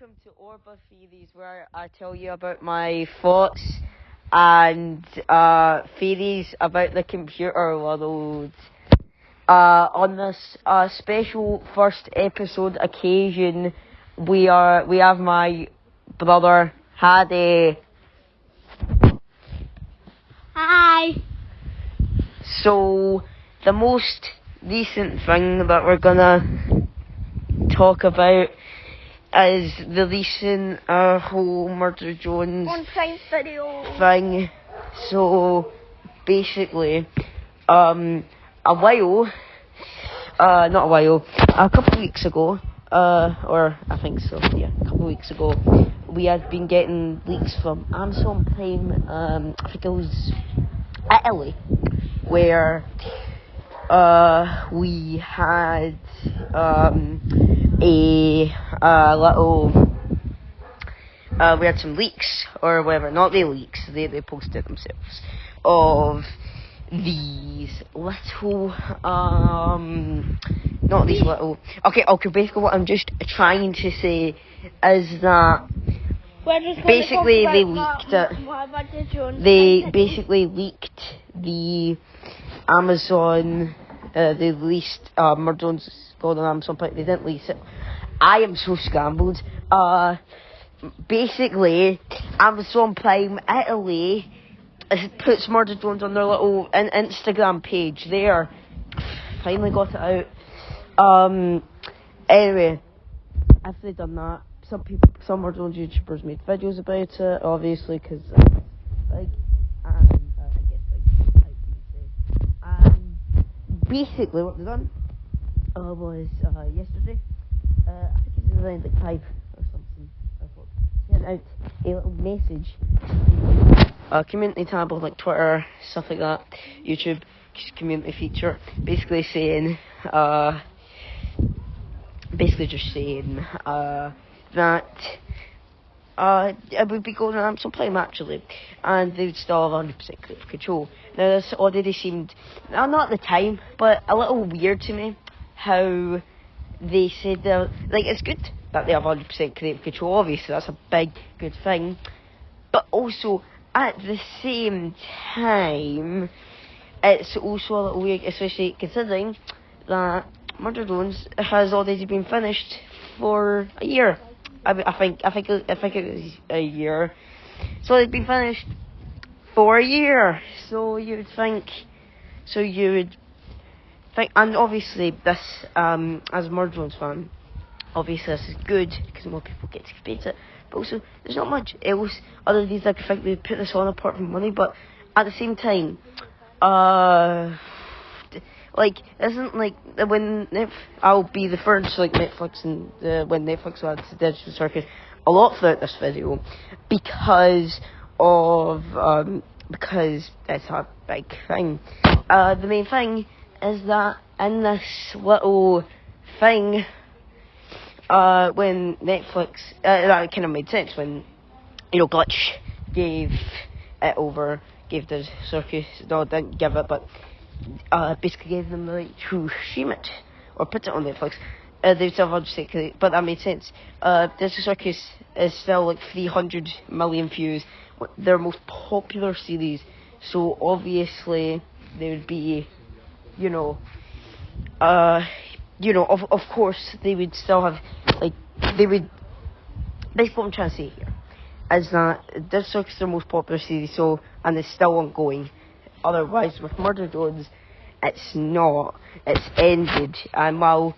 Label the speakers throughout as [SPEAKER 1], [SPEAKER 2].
[SPEAKER 1] welcome to OrbaTheory, where I tell you about my thoughts and theories about the computer world. On this special first episode occasion, we have my brother Hadi.
[SPEAKER 2] Hi.
[SPEAKER 1] So the most recent thing that we're gonna talk about is the recent whole Murder Jones
[SPEAKER 2] video
[SPEAKER 1] thing. So basically, a couple of weeks ago, or I think so, yeah, a couple of weeks ago, we had been getting leaks from Amazon Prime, I think it was Italy, where we had we had some leaks, or whatever, not the leaks, they posted it themselves, of these little, not these little, okay, basically what I'm just trying to say is that basically they leaked it, they basically leaked the Amazon, they released Murder Jones on Amazon, but they didn't release it. I am so scrambled. Basically, Amazon Prime Italy puts Murder Jones on their little Instagram page there. Finally got it out. Anyway, after they've done that, some Murder Jones YouTubers made videos about it, obviously, because basically what they done was yesterday, I think it was around like 5 or something, sent out a little message to community tab on like Twitter, stuff like that, YouTube, community feature, basically saying, just saying that it would be going on some time actually, and they would still have 100% creative control. Now this already seemed, not at the time, but a little weird to me, how they said that, like, it's good that they have 100% creative control, obviously that's a big good thing, but also at the same time it's also a little weird, especially considering that Murder Jones has already been finished for a year. I think it was a year. So it's been finished for a year. So you would think, and obviously this, as a Murder Jones fan, obviously this is good because more people get to experience it. But also, there's not much else other than these. I think they put this on apart from money, but at the same time, like, isn't like when I'll be the first, like, Netflix and when Netflix had the Digital Circus a lot throughout this video because it's a big thing. The main thing is that in this little thing, when Netflix, that kind of made sense when, Glitch gave the circus, no, didn't give it, but basically gave them the right to stream it or put it on Netflix. They still have 100%, but that made sense. Digital Circus is still like 300 million views, their most popular series, so obviously they would be, of course they would still have, like, basically what I'm trying to say here is that Digital Circus is their most popular series, so, and it's still ongoing. Otherwise, with Murder Jones, it's not. It's ended. And while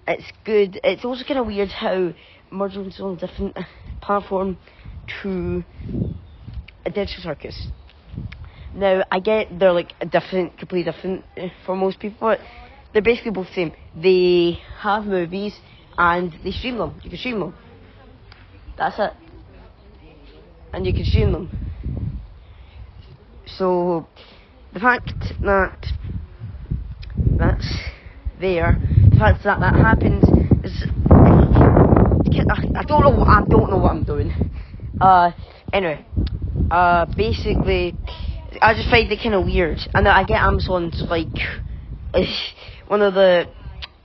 [SPEAKER 1] it's good, it's also kind of weird how Murder Jones is on a different platform to a Digital Circus. Now, I get they're like completely different for most people, but they're basically both the same. They have movies and they stream them. You can stream them. That's it. And you can stream them. So, the fact that that's there, the fact that happens is, I don't know what I'm doing. Anyway, basically, I just find it kind of weird, and I get Amazon's, like, one of the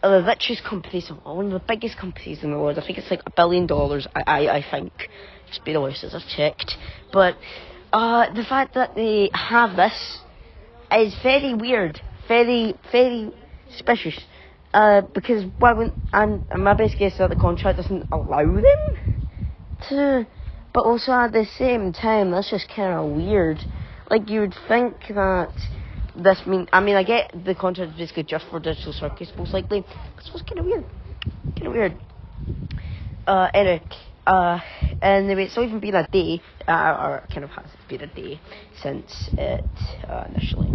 [SPEAKER 1] the richest companies, one of the biggest companies in the world. I think it's like $1 billion. I think. Just be the worst as I've checked. But the fact that they have this is very weird, very, very suspicious. Because why wouldn't, and my best guess is that the contract doesn't allow them to, but also at the same time, that's just kind of weird. Like, you would think that this I get the contract is basically just for Digital Circus, most likely. This was kind of weird. Anyway, it's not even been a day, or kind of has been a day since it initially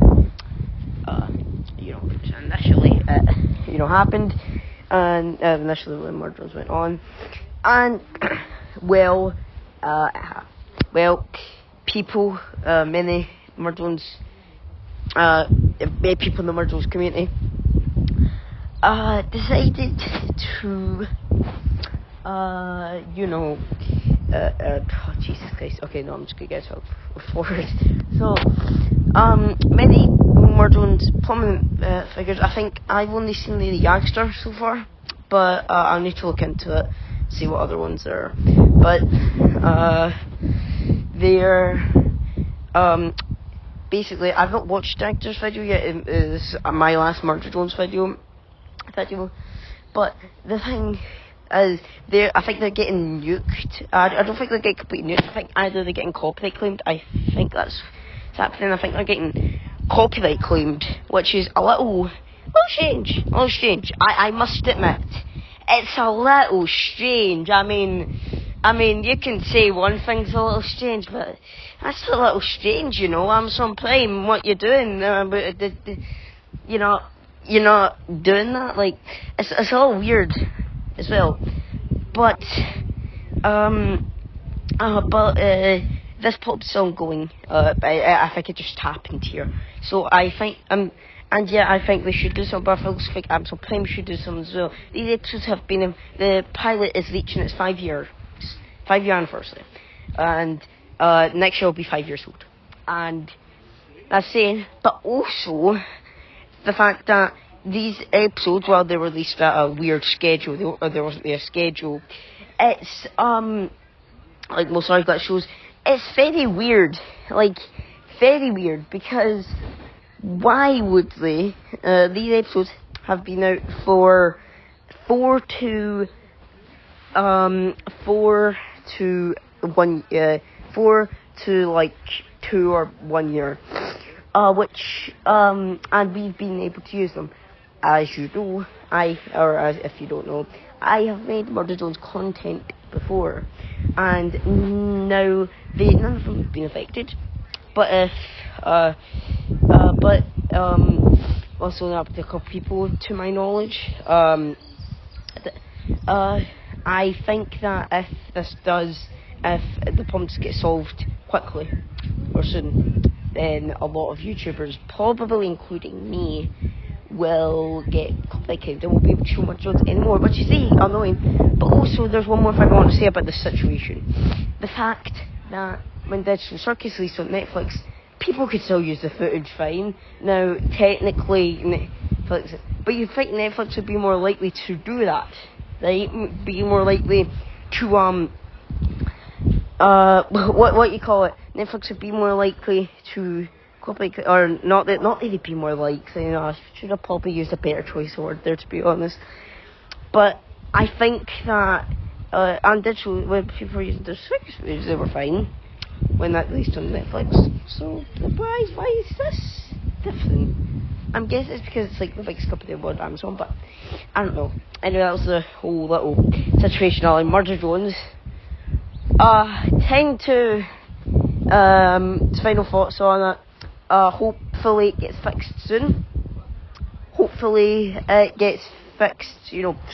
[SPEAKER 1] happened, and initially when murders went on, and people, many murderers, people in the murderers community, decided to, Jesus Christ. Okay, no, I'm just gonna get forward. So, many murderers, prominent figures. I think I've only seen the youngster so far, but I'll need to look into it, see what other ones there are. But they're basically, I've not watched the actor's video yet. It is my last Murder Jones video, but the thing is, I think they're getting nuked. I don't think they're getting completely nuked. I think either they're getting copyright claimed. I think that's happening. I think they're getting copyright claimed, which is a little strange. I must admit, it's a little strange. I mean, you can say one thing's a little strange, but that's a little strange, Amazon Prime, what you're doing, you're not doing that. Like, it's a little weird as well. But this pop's ongoing. I think it just happened here. So I think I think they should do something, but I also think Amazon Prime should do something as well. These episodes have been, the pilot is reaching its 5-year anniversary, and next year will be 5 years old. And that's saying, but also the fact that these episodes, while they were released at a weird schedule, there wasn't a schedule. It's like most regular shows, it's very weird, because why would they? These episodes have been out for 4 to 2 or 1 year, which and we've been able to use them. As you know, if you don't know, I have made Murder Jones content before, and now none of them have been affected. But also there are a couple people, to my knowledge. I think that if the problems get solved quickly or soon, then a lot of YouTubers, probably including me, will get complicated and won't be able to show Murder Jones anymore, which is annoying. But also, there's one more thing I want to say about this situation. The fact that when Digital Circus released on Netflix, people could still use the footage fine. Now, technically, Netflix, but you'd think Netflix would be more likely to do that. They'd be more likely to, what you call it? Netflix would be more likely to copy, or not that they'd be more likely, I should have probably used a better choice of word there, to be honest. But I think that, on digital, when people were using the Circus movies, they were fine when that released on Netflix. So, why is this different? I'm guessing it's because it's like the biggest company in the world, Amazon, but I don't know. Anyway, that was the whole little situation on Murder Jones. Time to final thoughts on it. Hopefully it gets fixed soon.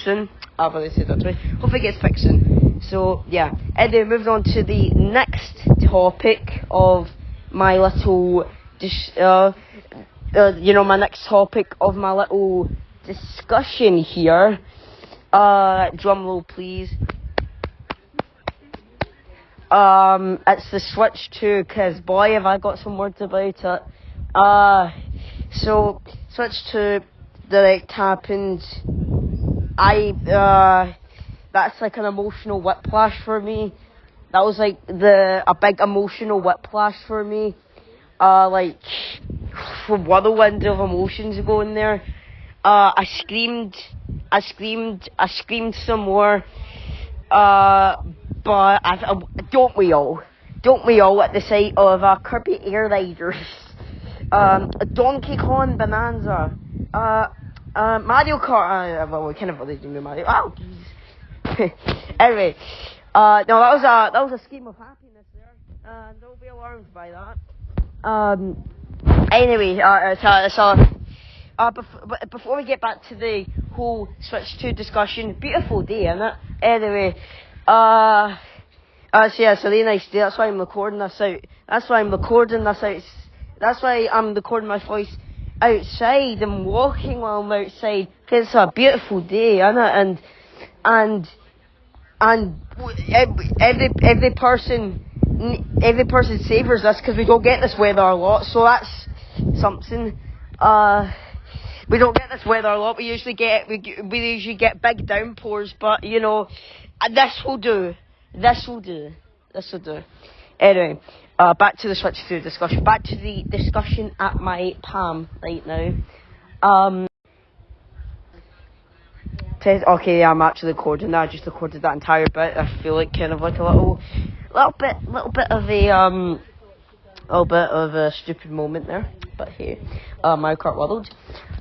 [SPEAKER 1] Soon. I've already said that twice. Hopefully it gets fixed soon. So, yeah. And then moving on to the next topic of my little, my next topic of my little discussion here. Drum roll, please. It's the Switch 2, because boy have I got some words about it. So Switch 2 Direct happened that's like an emotional whiplash for me. That was like a big emotional whiplash for me. Like from whirlwind of emotions going there. I screamed some more. But don't we all at the sight of Kirby Air Riders, Donkey Kong Bonanza, Mario Kart. Well, we kind of already knew Mario. Oh, jeez. Anyway, no, that was a scheme of happiness there. Don't be alarmed by that. Anyway, before we get back to the whole Switch 2 discussion, beautiful day, isn't it? Anyway, so yeah, it's a really nice day. That's why I'm recording this out. That's why I'm recording my voice outside and walking while I'm outside. Cause it's a beautiful day, isn't it? And every person savours this because we don't get this weather a lot. So that's something. We don't get this weather a lot. We usually get big downpours, but you know, this will do. Anyway, back to the Switch 2 discussion. Back to the discussion at my Palm right now. Okay, yeah, I'm actually recording that. I just recorded that entire bit. I feel like kind of like a little bit of a stupid moment there. But hey, Mario Kart World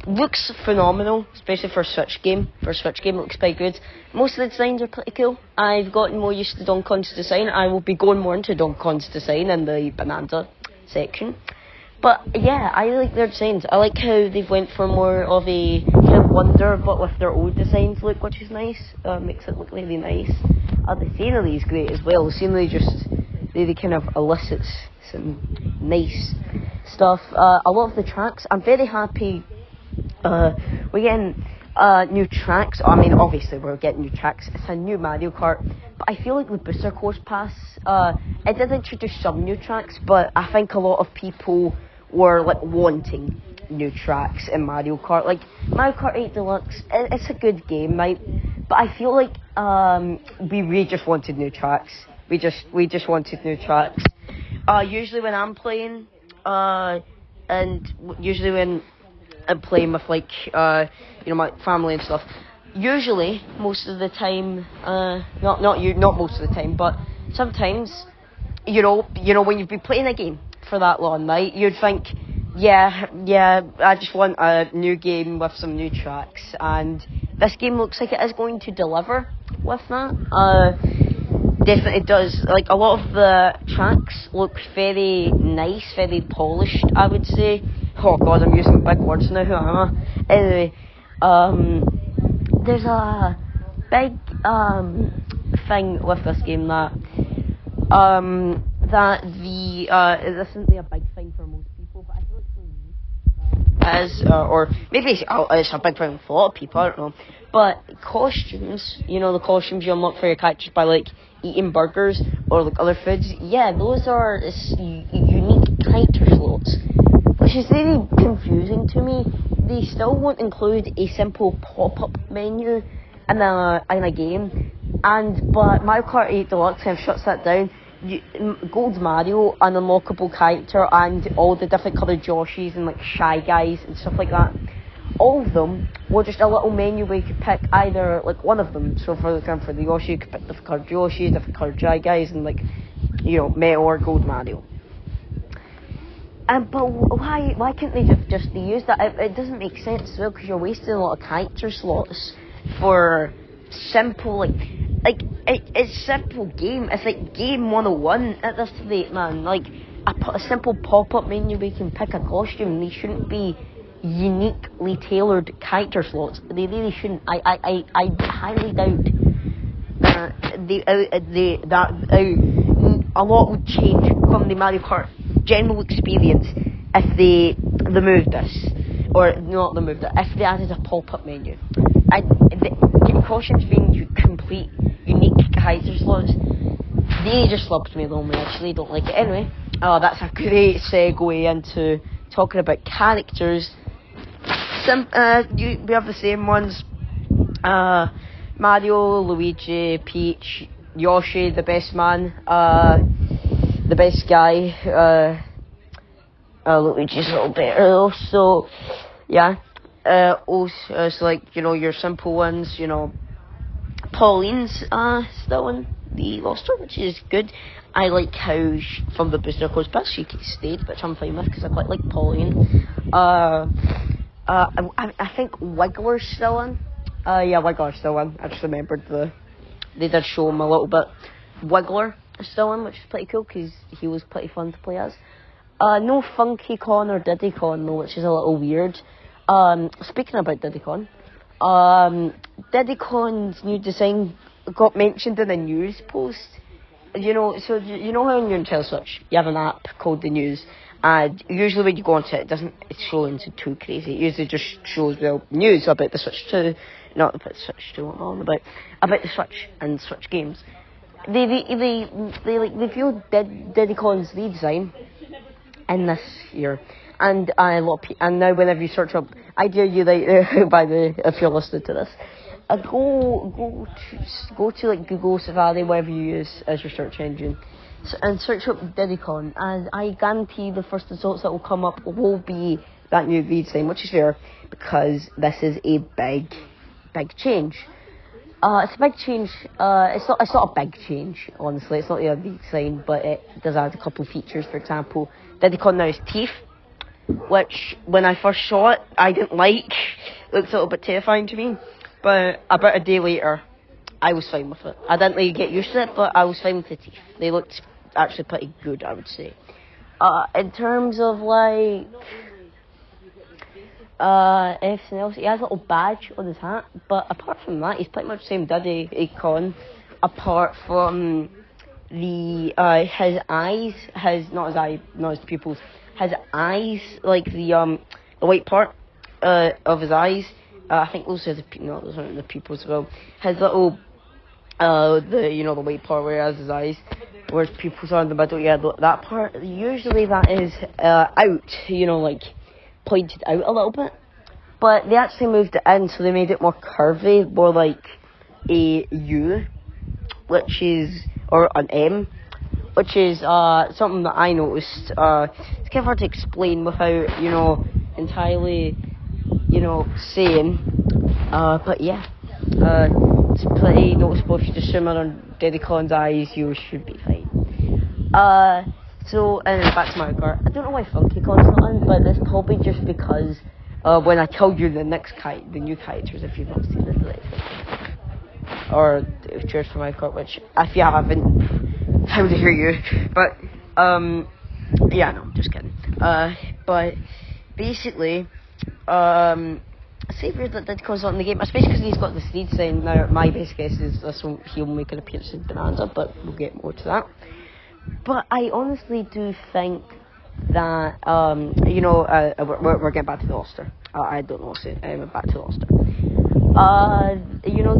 [SPEAKER 1] looks phenomenal, especially for a Switch game. For a Switch game, it looks quite good. Most of the designs are pretty cool. I've gotten more used to Donkey Kong's design. I will be going more into Donkey Kong's design in the Bonanza section. But yeah, I like their designs. I like how they've went for more of a kind of wonder, but with their old designs look, which is nice. Makes it look really nice. The scenery is great as well. The scenery just really kind of elicits some nice stuff. A lot of the tracks, I'm very happy. We're getting new tracks. I mean, obviously we're getting new tracks. It's a new Mario Kart, but I feel like the Booster Course Pass, it did introduce some new tracks, but I think a lot of people were like wanting new tracks in Mario Kart. Like Mario Kart 8 Deluxe, it's a good game, right? But I feel like we just wanted new tracks. We just wanted new tracks. Usually when I'm playing, and usually when I'm playing with like my family and stuff. Usually, most of the time, not most of the time, but sometimes, you know when you've been playing a game for that long, right? You'd think, yeah, I just want a new game with some new tracks, and this game looks like it is going to deliver with that. Definitely does. Like, a lot of the tracks look very nice, very polished, I would say. Oh god, I'm using big words now, who am I? Anyway, there's a big thing with this game that this isn't really a big thing for most people, but I feel like for me it is, or maybe it's a big thing for a lot of people, I don't know. But costumes, the costumes you unlock for your characters by like eating burgers or like other foods, yeah, those are unique character slots, which is really confusing to me. They still won't include a simple pop-up menu in a game, but Mario Kart 8 Deluxe kind of shuts that down. Gold Mario, an unlockable character, and all the different coloured Yoshis and like Shy Guys and stuff like that, all of them were just a little menu where you could pick either like one of them. So for the Yoshi, you could pick different coloured Yoshi, different coloured Shy Guys, and like Metal or Gold Mario. But why can't they just use that? It doesn't make sense as well, because you're wasting a lot of character slots for simple it's simple game. It's like game 101 at this rate, man. Like a simple pop-up menu where you can pick a costume. They shouldn't be uniquely tailored character slots. They really shouldn't. I highly doubt that a lot would change from the Mario Kart general experience if they removed this, or not removed it, if they added a pop-up menu. The cautions being complete unique character slots, they just rubbed me wrong. I actually don't like it. Anyway, that's a great segue into talking about characters. We have the same ones Mario, Luigi, Peach, Yoshi, the best man, the best guy, Luigi's a little better though, so, yeah. Also, it's like, your simple ones, Pauline's, still in the roster, which is good. I like how, from the booster course pass, she stayed, which I'm fine with, because I quite like Pauline. I think Wiggler's still in. Yeah, Wiggler's still in. I just remembered they did show him a little bit. Wiggler is still in, which is pretty cool, because he was pretty fun to play as. No Funky Con or Diddy Con though, which is a little weird. Speaking about Diddy Con, Diddy Con's new design got mentioned in a news post. So you know how on your Nintendo Switch you have an app called the News, and usually when you go onto it, it doesn't show into too crazy. It usually just shows news about the Switch 2, not about the Switch 2, what I'm on about the Switch and Switch games. They revealed Diddy Con's redesign in this year, and and now whenever you search up, I dare you, if you're listening to this, go to like Google, Safari, whatever you use as your search engine, and search up Diddy Con, and I guarantee the first results that will come up will be that new redesign, which is fair because this is a big change. It's a big change. It's not a big change, honestly. It's not a redesign, but it does add a couple of features. For example, Diddy Con now has teeth, which when I first saw it, I didn't like. It looked a little bit terrifying to me. But about a day later, I was fine with it. I didn't really get used to it, but I was fine with the teeth. They looked actually pretty good, I would say. In terms of like everything else, he has a little badge on his hat, but apart from that, he's pretty much the same Diddy Con. Apart from his eyes, not his pupils, his eyes, like the white part of his eyes. I think those are those aren't the pupils as well. His little the white part where he has his eyes, where his pupils are in the middle. Yeah, that part. Usually that is out. Like pointed out a little bit. But they actually moved it in, so they made it more curvy, more like a U, or an M, which is something that I noticed. It's kind of hard to explain without entirely saying. But yeah, it's pretty noticeable. If you just zoom in on Diddy Con's eyes, you should be fine. So, and then back to Mario Kart. I don't know why Funky Con's not in, but it's probably just because when I told you the new characters, if you've not seen it lately, or Cheers for Mario Kart, which if you haven't, how dare you? But yeah, no, just kidding. But basically, say that Diddy Con's not in the game, especially because he's got this lead sign. Now, my best guess is he'll make an appearance in Bonanza, but we'll get more to that. But I honestly do think that, we're getting back to the roster. I don't know what's it. Back to the roster.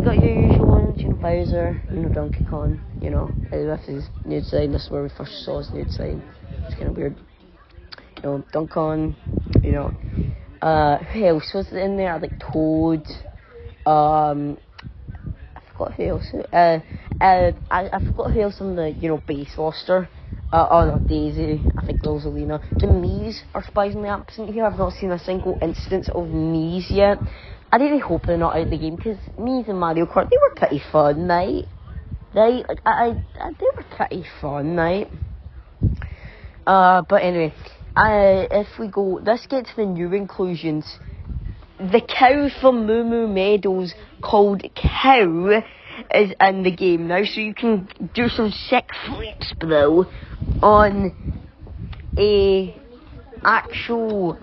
[SPEAKER 1] Got your usual ones, Bowser, Donkey Kong, with his nude sign. This is where we first saw his nude sign. It's kind of weird. Donkey Kong, who else was in there? Like Toad, I forgot who else. I forgot who else on the base roster. Daisy. I think Rosalina. The Mii's are surprisingly absent here. I've not seen a single instance of Mii's yet. I really hope they're not out of the game because Mii's and Mario Kart, they were pretty fun, right? They were pretty fun, right? But anyway, if we go, let's get to the new inclusions. The cow from Moo Moo Meadows called Cow is in the game now, so you can do some sick flips, bro, on a actual,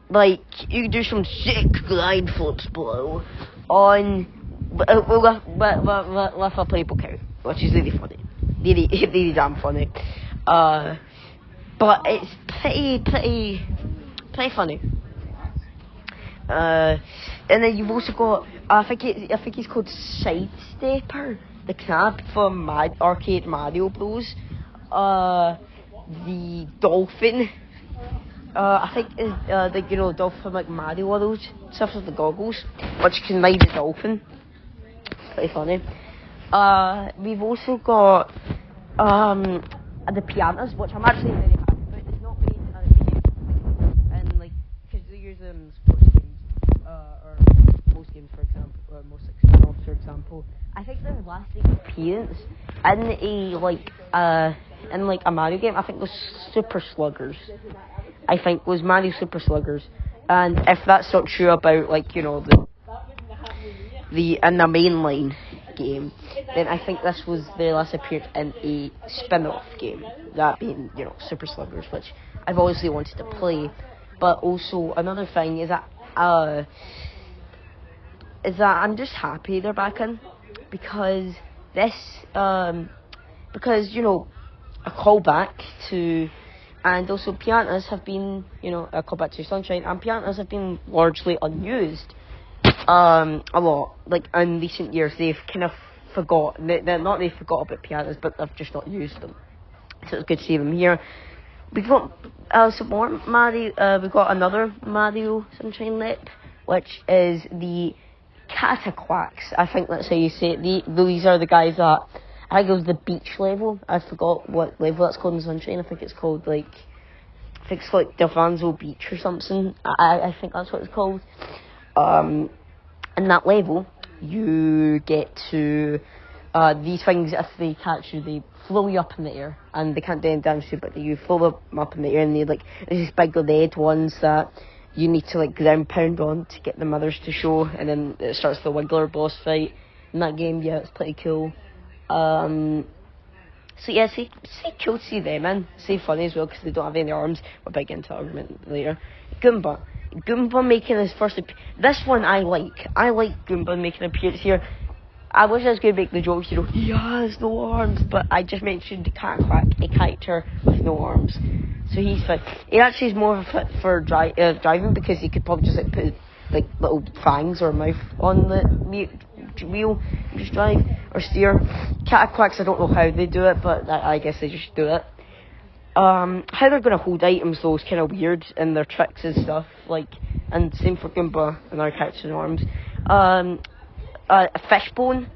[SPEAKER 1] like, you can do some sick glide flips, bro, on with a playable cow, which is really funny, really damn funny. But it's pretty funny. And then you've also got, I think he's called Sidestepper, the crab from Arcade Mario Bros. The dolphin, I think is the dolphin from like Mario World stuff with the goggles, which can ride the dolphin. It's pretty funny. We've also got the pianos, which I'm actually very happy about. It's not made and like because they use them in sports games, or most games, for example, or most like spin-offs, for example. I think their last appearance in like a Mario game, I think was Super Sluggers. I think was Mario Super Sluggers, and if that's not true about like the in the mainline game, then I think this was their last appearance in a spin-off game, that being Super Sluggers, which I've obviously wanted to play. But also another thing is that I'm just happy they're back in, because this because a callback to, and also pianos have been a callback to Sunshine, and pianos have been largely unused a lot. Like in recent years, they've kind of forgot. They forgot about pianos, but they've just not used them. So it's good to see them here. We've got some more Mario. We've got another Mario Sunshine lip, which is the Cataquacks. I think that's how you say it. These are the guys that, I think it was the beach level. I forgot what level that's called in Sunshine. I think it's called Delvanzo Beach or something. I think that's what it's called. In that level, you get to these things. If they catch you, they flow you up in the air, and they can't do any damage to you, but you flow them up in the air, and there's these big red ones that you need to ground pound on to get the mothers to show, and then it starts the Wiggler boss fight in that game. Yeah, it's pretty cool. So yeah, say cool to see them in. Say funny as well, because they don't have any arms. We're big into argument later. Goomba making his first this one I like Goomba making an appearance here. I wish I was going to make the jokes, he has no arms, but I just mentioned the Cataquack, a character with no arms, so he's fit. He actually is more fit for driving, because he could probably just put little fangs or mouth on the wheel and just drive or steer. Cataquacks, I don't know how they do it, but I guess they just do it. How they're going to hold items though is kind of weird, and their tricks and stuff, and same for Goomba and our characters in arms. A Fishbone,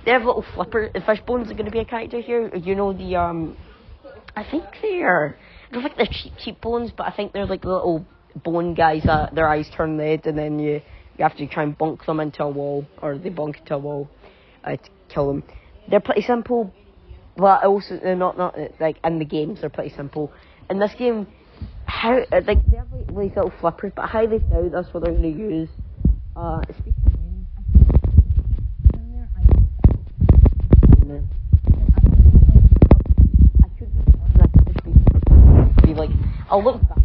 [SPEAKER 1] they have little flipper. The Fishbones are going to be a character here. I think I don't think they're cheap bones, but I think they're like little bone guys that their eyes turn red, and then you have to try and bonk them into a wall, or they bonk into a wall to kill them. They're pretty simple, but also they're not in the games. They're pretty simple. In this game, how they have like little flippers, but how they doubt that's what they're going to use. I'll look back.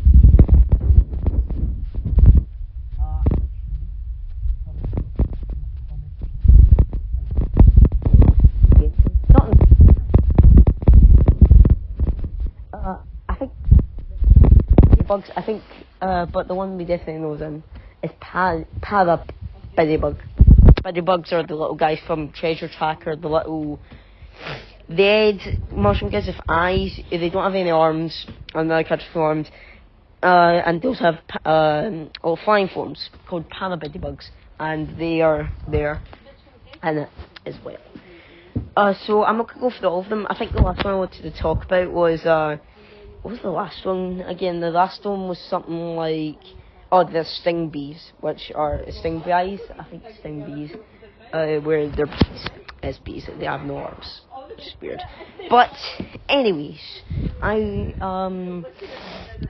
[SPEAKER 1] I think but the one we definitely know is Para Bidybug. Bidybugs are the little guys from Treasure Tracker, the little red mushroom guys with eyes. They don't have any arms, and they're catch forms. And they also have flying forms called Para Bidybugs, and they are there in it as well. So I'm not going to go through all of them. I think the last one I wanted to talk about was what was the last one again? The last one was something like the sting bees, which are sting bees. I think sting bees, where they're bees, as bees. They have no arms, which is weird. But anyways, I'm not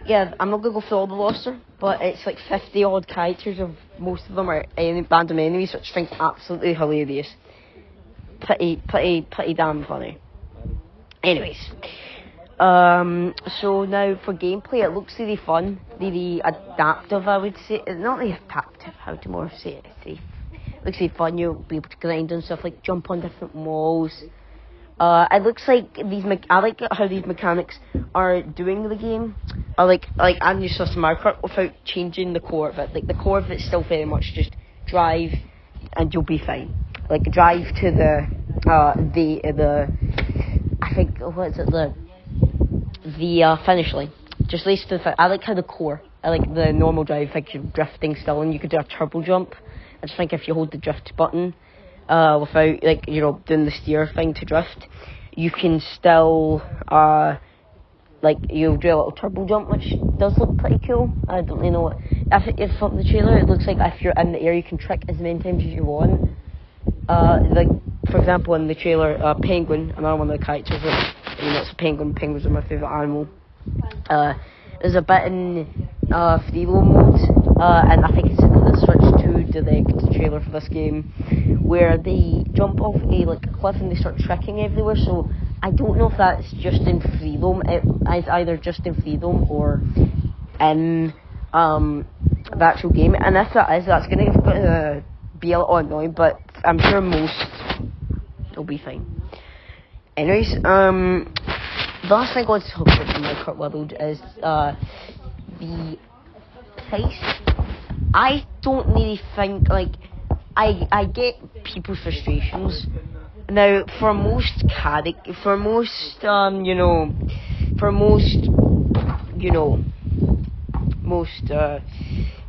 [SPEAKER 1] gonna go through all the roster, but it's like 50 odd characters. Of most of them are random enemies, which I think absolutely hilarious. Pretty damn funny. Anyways. So now for gameplay, it looks really fun, really adaptive, I would say. Not really adaptive, how to more say it. It looks really fun. You'll be able to grind and stuff, like jump on different walls. It looks like I like how these mechanics are doing the game. Like I'm used to Mario Kart without changing the core of it. Like the core of it's still very much just drive and you'll be fine. Like drive to the I think what is it, the finish line, just lace to the I like how the core, I like the normal drive, like you're drifting still, and you could do a turbo jump. I just think if you hold the drift button, without, like, doing the steer thing to drift, you can still, like, you'll do a little turbo jump, which does look pretty cool. I don't really know what, if from the trailer, it looks like if you're in the air, you can trick as many times as you want. Like, for example, in the trailer, Penguin, another one of the characters, it's a penguin. Penguins are my favourite animal. There's a bit in freeload mode, and I think it's in the Switch 2 Direct trailer for this game, where they jump off a cliff and they start tricking everywhere. So I don't know if that's just in freedom. It's either just in freedom or in the actual game. And if that is, that's going to be a little annoying, but I'm sure most will be fine. Anyways, the last thing I want to talk about in my Kart World is the price. I don't really think, I get people's frustrations. Now, for most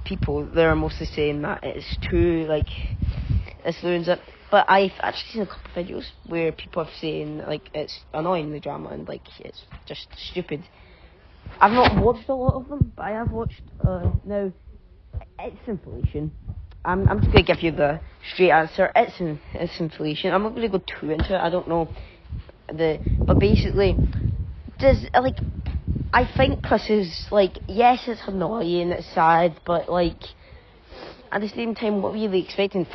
[SPEAKER 1] people, they're mostly saying that it's too, it ruins it. But I've actually seen a couple of videos where people are saying, it's annoying, the drama, and, it's just stupid. I've not watched a lot of them, but I have watched, now, it's inflation. I'm just going to give you the straight answer. It's inflation. I'm not going to go too into it. I don't know but basically, I think this is, yes, it's annoying, it's sad, but, at the same time, what were you expecting?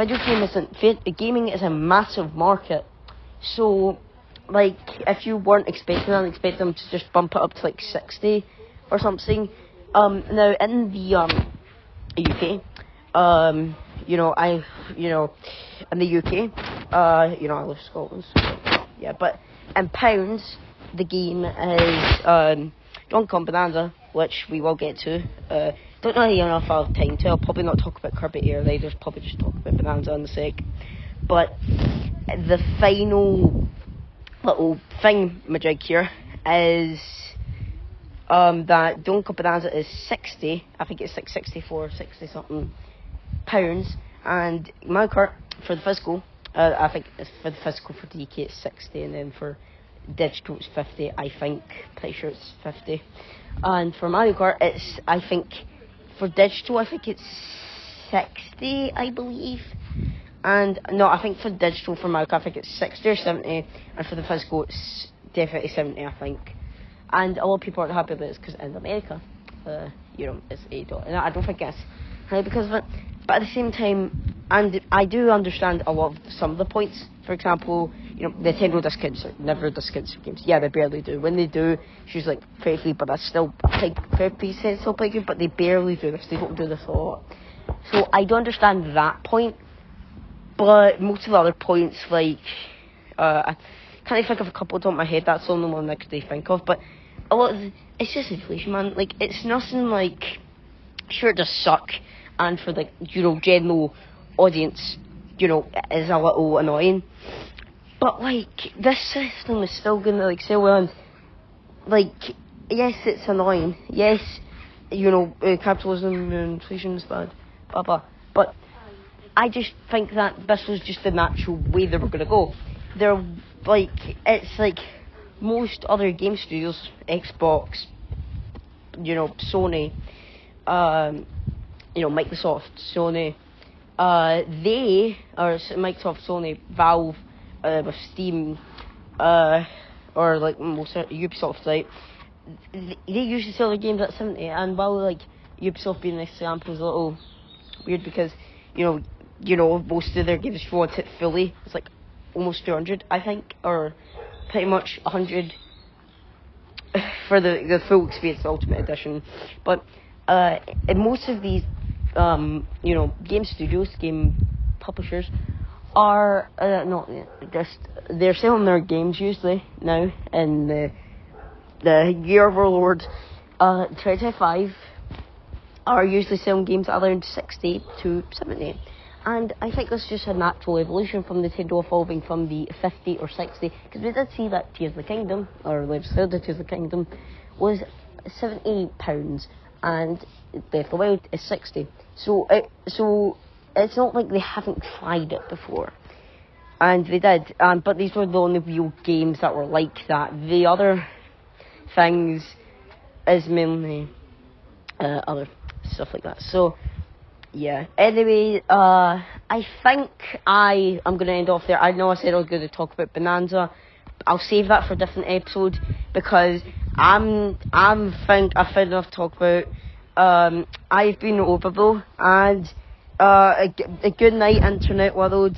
[SPEAKER 1] Gaming is a massive market. So, if you weren't expecting that, expect them to just bump it up to, 60 or something. Now, in the, UK, in the UK, I live in Scotland, so, yeah, but in pounds, the game is, Drunk on Bonanza, which we will get to. Don't know enough I'll have time to. I'll probably not talk about OrbaTheory I, just probably just talk about Bonanza in a sec. But the final little thing majig here is that Drunk on Bonanza is 60, I think it's 64, 60 something pounds, and Mario Kart for the physical, I think it's for the physical for DK it's 60, and then for digital it's 50, I think, pretty sure it's 50, and for Mario Kart it's, I think, for digital I think it's 60, I believe, and no, I think for digital for Mario Kart I think it's 60 or 70, and for the physical it's definitely 70, I think, and a lot of people aren't happy with this because in America, it's $8, and I don't think it's because of it, but at the same time, and I do understand a lot of some of the points. For example, Nintendo discounts never discounts games. Yeah, they barely do. When they do, it's usually 33, but that's still 30% still pretty good. But they barely do this. They don't do this a lot. So I do understand that point. But most of the other points, I can't think of a couple on top of my head. That's the only one I could think of. But a lot of it's just inflation, man. It's nothing sure it does suck, and for the general audience, is a little annoying. But this system is still gonna sell well, and yes, it's annoying. Yes, capitalism and inflation is bad, blah blah. But I just think that this was just the natural way they were gonna go. They're it's most other game studios, Xbox, Sony, Microsoft, Sony, Microsoft, Sony, Valve, with Steam, or most Ubisoft, right? They usually sell their games at 70, and while Ubisoft being an example is a little weird because most of their games, if you want it fully, it's almost 200, I think, or pretty much 100 for the full experience, the Ultimate Edition. But in most of these game studios, game publishers are they're selling their games usually now in the year of our Lord 2025 are usually selling games at around 60 to 70, and I think that's just a natural evolution from Nintendo evolving from the 50 or 60, because we did see that Tears of the Kingdom, or Legend of Zelda Tears of the Kingdom, was £70, and Breath of the Wild is 60. So it's not like they haven't tried it before, and they did. But these were the only real games that were like that. The other things is mainly other stuff like that. So yeah. Anyway, I think I am going to end off there. I know I said I was going to talk about Bonanza. I'll save that for a different episode because I'm think I've had enough to talk about. I've been OrbaTheory, and a good night, internet world.